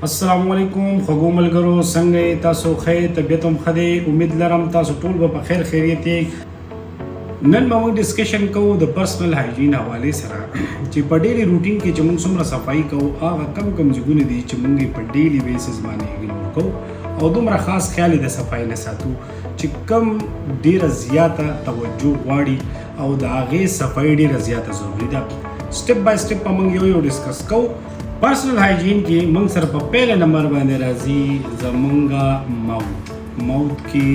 السلام علیکم خوږو ملګرو، څنګه یې؟ تاسو ښه یې؟ طبیعت هم ښه دی؟ امید لرم تاسو ټول به په خیر خیریت یې. نن به موږ ډسکشن کوو د پرسنل هایجین حوالې سره چې په ډیلی روټین کې چې موږ څومره صفایي کوو، هغه کم ځایونه دي چې موږ یې په ډیلی بیسز باندې اګنور کوو او دومره خاص خیال یې د صفایي نه ساتو چې کم ډیره زیاته توجه غواړي او د هغې صفایي ډیره زیاته ضروري ده. سټپ بای سټپ به موږ یو ډسکس کوو. پرسنل هایجین کې موږ سره په پهله نمبر باندې راځي زمونږ ماوت کې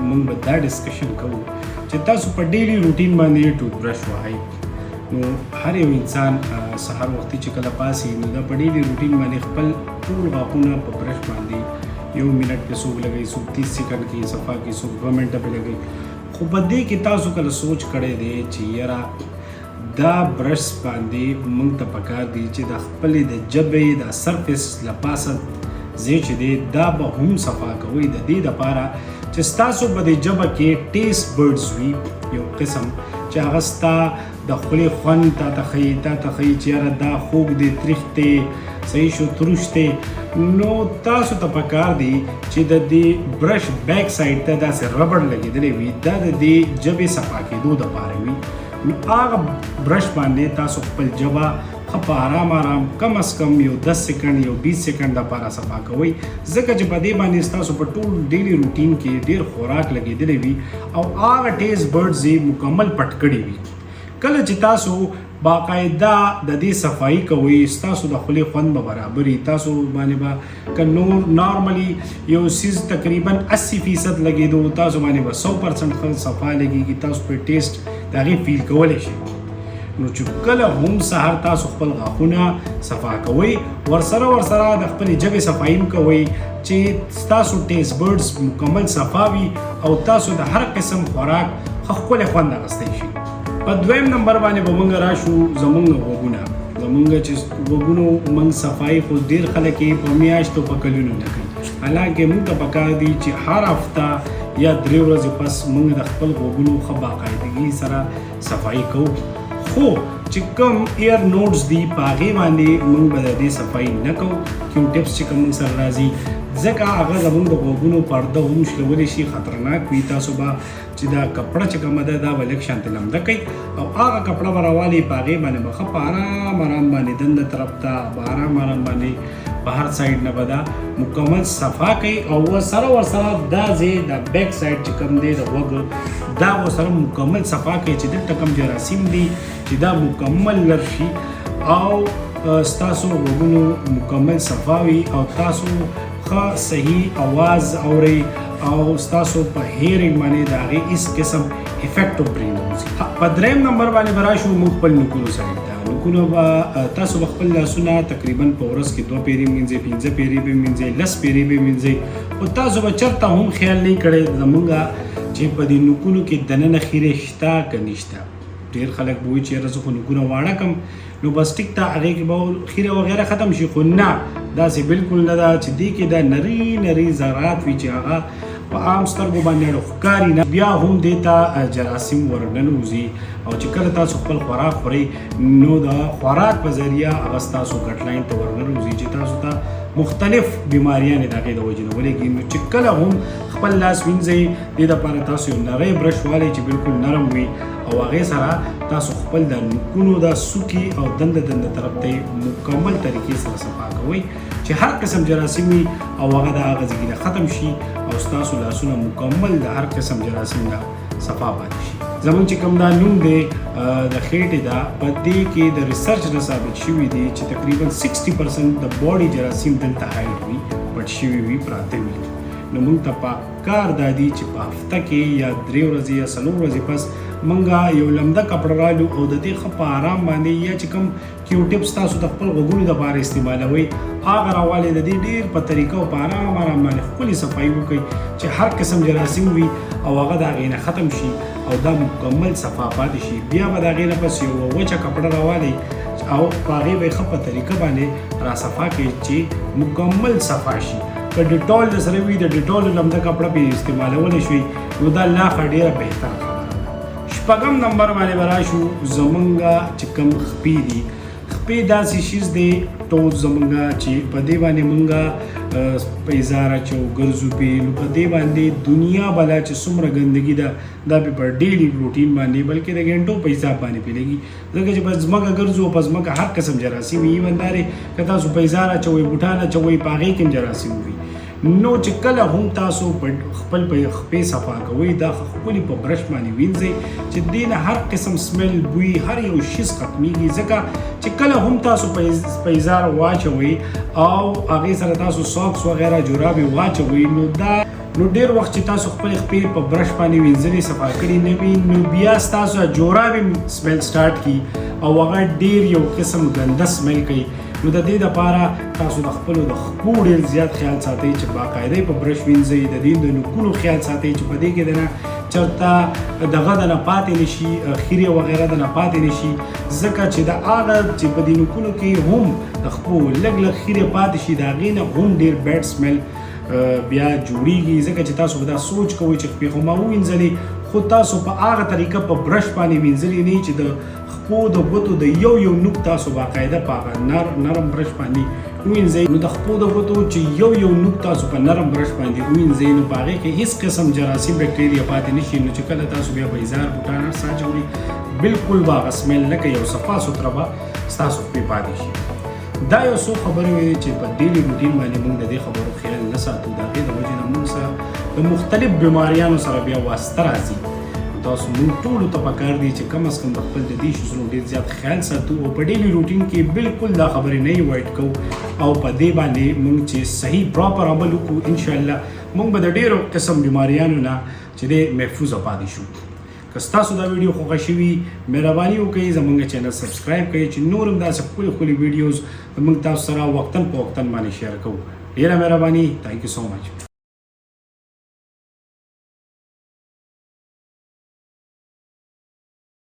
موږ به دا ډسکشن کوو چې تاسو په ډیلی روټین باندې ټوت برش وهئ. نو هر یو انسان سهار وختي چې کله پاسي نو دا په ډیلی روټین باندې خپل ټول غاښونه په برش باندې 1 منټ کې څوک لګوي، څوک 30 سیکنډ کې صفا کوي، څوک 2 منټه پې لګوي. خو په دې کې تاسو کله سوچ کړی دی چې یاره دا برش باندې موږ ته پکار دی چې د خپلې د ژبې د سرفیس له پاسه ځای چې دی دا به هم صفا کوئ، د دې دپاره چې ستاسو په دې ژبه کې ټیسټ برډز وي، یو قسم چې هغه ستا د خولې خوند تا ته ښیي چې یاره دا خوږ دی، تریخ دی، صحیح شو، تروش دی. نو تاسو ته پکار دی چې د دې برش بیک سایډ ته داسې ربړ لګېدلی وي، دا د دې ژبې صفا کېدو دپاره وي. نو هغه برش باندې تاسو خپل ژبه ښه په آرام کم از کم یو 10 سیکنډ یو 20 سیکنډ دپاره صفا کوئ، ځکه چې په دې باندې ستاسو په ټول ډیلی روټین کې ډېر خوراک لګېدلی وي او هغه ټیسټ برډز یې مکمل پټ کړي وي. کله چې تاسو باقاعده د دې صفایي کوئ، ستاسو د خولې خوند به برابر وي. تاسو باندې به که نارملی یو څیز تقریبا 80% لګېدو، تاسو باندې به 100% ښه صفا لګېږي، تاسو په ټیسټ د هغې فیل کولی شئ. نو چې کله هم سهار تاسو خپل غاښونه صفا کوئ، ورسره د خپلې ژبې صفایي هم کوئ چې ستاسو ټیسټ برډز مکمل صفا وي او تاسو د هر قسم خوراک ښه ښکلی خوند اخیستی شي. په دویم نمبر باندې به موږ راشو زموږ غوږونه. زموږ چې غوږونو موږ صفایي خو ډېر خلک یې په میاشتو په کلونو نه کوي، حالانکې موږ ته پکار دي چې هر هفته یا 3 ورځې پس موږ د خپل غوږونو ښه باقاعدګي سره صفایي کوو. خو چې کوم ایر نوټس دي په هغې باندې موږ به د دې صفایي نه کوو. کیو ټپس چې کوم موږ سره راځي ځکه هغه زموږ د غوږونو پرده هم شلولی شي، خطرناک وي. تاسو به چې دا کپړه چې کومه ده دا به لږ شانتې لمده کوي او هغه کپړه به راوالي، په هغې باندې به ښه په آرام باندې دنده طرف ته په آرام باندې په هر سایډ نه به دا مکمل صفا کوي او ورسره دا ځای د بیک سایډ چې کوم دی د غوږ دا ورسره مکمل صفا کوي چې دلته کوم جراثیم دي چې دا مکمل لر شي او ستاسو غوږونو مکمل صفا وي او تاسو ښه صحیح اواز اورئ او ستاسو په هیرینګ باندې د هغې هېڅ قسم افیکټ پرې نه وځي. په دریم نمبر باندې به راشو موږ خپل نوکونو سره. نوکونه به تاسو به خپل لاسونه تقریبا په ورځ کې 2 پیرې مینځئ، 15 پیرې به مینځئ، 10 پیرې به مینځئ. خو تاسو به چېرته هم خیال نه کړی زموږ چې په دې نوکونو کې دننه خیرې شته که نشته. ډېر خلک به وایي چې یاره زه خو نوکونه واړه کړم نو بس ټیک ته هغې کې به خیره وغیره ختم شي، خو نه، داسې بالکل نه ده چې دې کې دا نري ذرات وي چې هغه په عام سترګو باندې ښکاري نه، بیا هم دې ته جراثیم ورننوځي او چې کله تاسو خپل خوراک خورئ نو د خوراک په ذریعه هغه ستاسو ګټ لاین ته ورننوځي چې تاسو ته مختلف بیماریانې د هغې د وجې نه ولګي. نو چې کله هم خپل لاس وینځئ، دې دپاره تاسو یو نری برش والی چې بالکل نرم وي او هغې سره تاسو خپل د نوکونو دا سوکي او دنده طرف ته مکمل طریقې سره صفا کوئ چې هر قسم جراثیم وي او هغه د هغه ځای نه ختم شي او ستاسو لاسونه مکمل د هر قسم جراثیم نه صفا پاتې شي. زموږ چې کوم دا نوم دی د خېټې دا، په دې کې د ریسرچ نه ثابت شوي دي چې تقریبا 60% د باډي جراثیم دلته هایډ وي، پټ شوي وي، پراته وي. نو موږ ته پکار دا دي چې په هفته کې یا 3 ورځې یا 4 ورځې پس موږ یو لمده کپړه رالو او د دې ښه په آرام باندې یا چې کوم کیو ټپس تاسو د خپل غوږونو دپاره استعمالوئ هغه راوالئ، د دې ډېر په طریقه او په آرام باندې ښکلې صفایي وکړئ چې هر قسم جراثیم وي او هغه د هغې نه ختم شي او دا مکمل صفا پاتې شي. بیا به د هغې نه پس یو وچه کپړه راوالئ او په هغې به یې ښه په طریقه باندې را صفا کړئ چې مکمل صفا شي. که ډیټول د سره وي د ډیټول لمده کپړه پې استعمالولی شوي نو دا لا ښه ډېره بهتره خبره ده. شپږم نمبر باندې به راشو زمونږ چې کوم خپې دي. خپې داسې شیز دی ټول زمونږه چې په دې باندې مونږه پیزار اچو ګرځو پې نو په دې باندې دنیا بلا چې څومره ګندګي ده دا به پر ډیلی روټین باندې بلکې د ګنټو په حساب باندې پیلېږي ځکه چې په ځمکه ګرځو په ځمکه هر قسم جراثیم وي ایوندارې که تاسو پیزار اچوئ بوټان اچوئ په هغې کې هم جراثیم وي نو چې کله هم تاسو خپل خپې صفا کوئ دا ښکلي په برش باندې وینځئ چې دې نه هر قسم سمیل بوی هر یو شیز ختمیږي ځکه چې کله هم تاسو پیزار واچوئ او هغې سره تاسو ساکس وغیره جرابې واچوئ نو ډېر وخت چې تاسو خپل خپې په برش باندې وینځلې صفا کړي نه وي نو بیا ستاسو جرابې سمیل سټارټ کړي او هغه ډېر یو قسم ګنده سمیل کوي نو د دې لپاره تاسو د خپلو د خپو ډېر زیات خیال ساتئ چې باقاعده په برش وینځئ د دې د نوکونو خیال ساتئ چې په دې کې د نه چېرته دغه د نه پاتې نه شي خیرې وغیره د نه پاتې نه شي ځکه چې د هغه چې په دې نوکونو کې هم د خپو لږ لږ خیرې پاتې شي د هغې نه هم ډېر بیډ سمیل بیا جوړیږي ځکه چې تاسو به دا سوچ کوئ چې خپې خو ما ووینځلې خو تاسو په هغه طریقه په برش باندې وینځلې نه چې د خپو د ګوتو د یو نوک تاسو باقاعده په هغه نرم برش باندې ووینځئ نو د خپو د ګوتو چې یو نوک تاسو په نرم برش باندې ووینځئ نو په هغې کې هېڅ قسم جراثیم بکټریا پاتې نه شي نو چې کله تاسو بیا بیزار بوټان هر څه اچوئ بلکل به هغه سمیل نه کوي او صفا سوتره به ستاسو خپې پاتې شي دا یو څو خبرې وې چې په ډیلی روټین باندې موږ د دې خبرو خیال نه ساتو د هغې د وجې نه موږ سره د مختلف بیماریانو سره بیا واسطه راځي تاسو موږ ټولو ته پکار دی چې کم از کم د خپل د دې شیزونو ډېر زیات خیال ساتو او په ډیلی روټین کې بالکل دا خبرې نه ایوایډ کوو او په دې باندې موږ چې صحیح پراپر عمل وکړو انشاءالله موږ به د ډېرو قسم بیماریانو نه چې دی محفوظه پاتې شو که ستاسو دا ویډیو خوښه شوي مهرباني وکړئ زموږ چینل سبسکرایب کړئ چې نور هم داسې ښکلي ویډیوز موږ تاسو سره وختاً په وختاً باندې شیر کوو ډېره مهرباني تھینک یو سو مچ